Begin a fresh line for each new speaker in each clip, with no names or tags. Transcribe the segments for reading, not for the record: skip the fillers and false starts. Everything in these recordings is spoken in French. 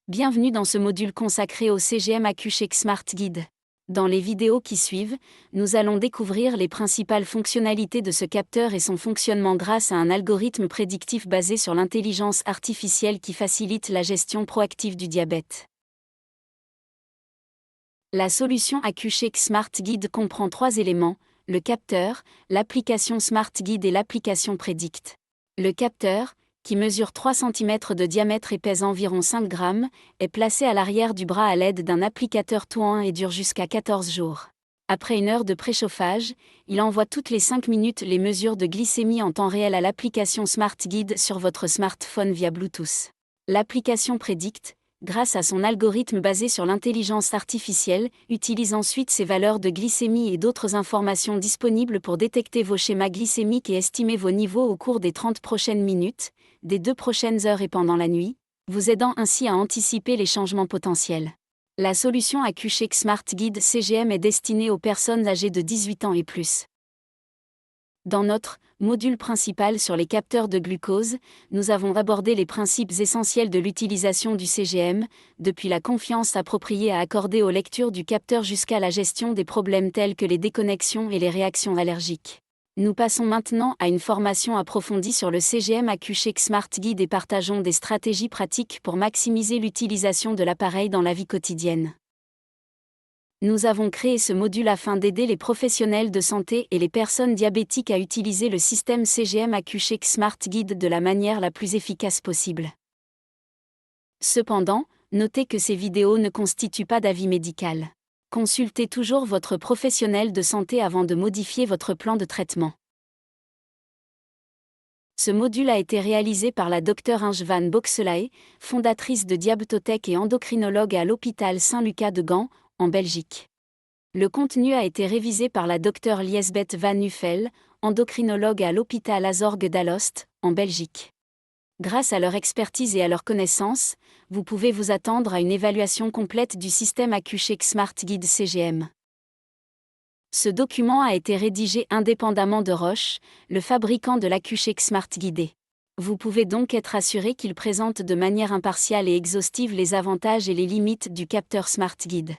Bienvenue dans ce module consacré au CGM AccuCheck Smart Guide. Dans les vidéos qui suivent, nous allons découvrir les principales fonctionnalités de ce capteur et son fonctionnement grâce à un algorithme prédictif basé sur l'intelligence artificielle qui facilite la gestion proactive du diabète. La solution AccuCheck Smart Guide comprend 3 éléments: le capteur, l'application Smart Guide et l'application Predict. Le capteur, qui mesure 3 cm de diamètre et pèse environ 5 grammes, est placé à l'arrière du bras à l'aide d'un applicateur tout-en et dure jusqu'à 14 jours. Après 1 heure de préchauffage, il envoie toutes les 5 minutes les mesures de glycémie en temps réel à l'application Smart Guide sur votre smartphone via Bluetooth. L'application Predict, grâce à son algorithme basé sur l'intelligence artificielle, utilise ensuite ces valeurs de glycémie et d'autres informations disponibles pour détecter vos schémas glycémiques et estimer vos niveaux au cours des 30 prochaines minutes, des 2 prochaines heures et pendant la nuit, vous aidant ainsi à anticiper les changements potentiels. La solution AccuCheck Smart Guide CGM est destinée aux personnes âgées de 18 ans et plus. Dans notre module principal sur les capteurs de glucose, nous avons abordé les principes essentiels de l'utilisation du CGM, depuis la confiance appropriée à accorder aux lectures du capteur jusqu'à la gestion des problèmes tels que les déconnexions et les réactions allergiques. Nous passons maintenant à une formation approfondie sur le CGM AccuCheck Smart Guide et partageons des stratégies pratiques pour maximiser l'utilisation de l'appareil dans la vie quotidienne. Nous avons créé ce module afin d'aider les professionnels de santé et les personnes diabétiques à utiliser le système CGM AccuCheck Smart Guide de la manière la plus efficace possible. Cependant, notez que ces vidéos ne constituent pas d'avis médical. Consultez toujours votre professionnel de santé avant de modifier votre plan de traitement. Ce module a été réalisé par la Dr Inge-Van Boxelae, fondatrice de Diabetotech et endocrinologue à l'hôpital Saint-Lucas de Gand, en Belgique. Le contenu a été révisé par la Dr Liesbeth Van Nuffel, endocrinologue à l'hôpital Azorgue d'Alost, en Belgique. Grâce à leur expertise et à leurs connaissances, vous pouvez vous attendre à une évaluation complète du système AccuCheck Smart Guide CGM. Ce document a été rédigé indépendamment de Roche, le fabricant de l'AccuCheck Smart Guide. Vous pouvez donc être assuré qu'il présente de manière impartiale et exhaustive les avantages et les limites du capteur Smart Guide.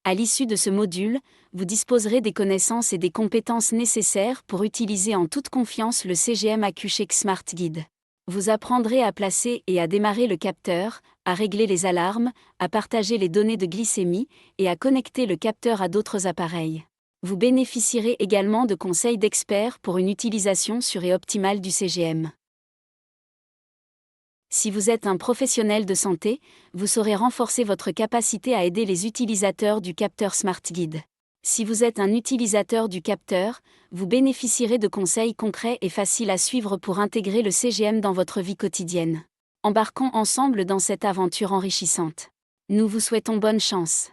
À l'issue de ce module, vous disposerez des connaissances et des compétences nécessaires pour utiliser en toute confiance le CGM AccuCheck Smart Guide. Vous apprendrez à placer et à démarrer le capteur, à régler les alarmes, à partager les données de glycémie et à connecter le capteur à d'autres appareils. Vous bénéficierez également de conseils d'experts pour une utilisation sûre et optimale du CGM. Si vous êtes un professionnel de santé, vous saurez renforcer votre capacité à aider les utilisateurs du capteur Smart Guide. Si vous êtes un utilisateur du capteur, vous bénéficierez de conseils concrets et faciles à suivre pour intégrer le CGM dans votre vie quotidienne. Embarquons ensemble dans cette aventure enrichissante. Nous vous souhaitons bonne chance.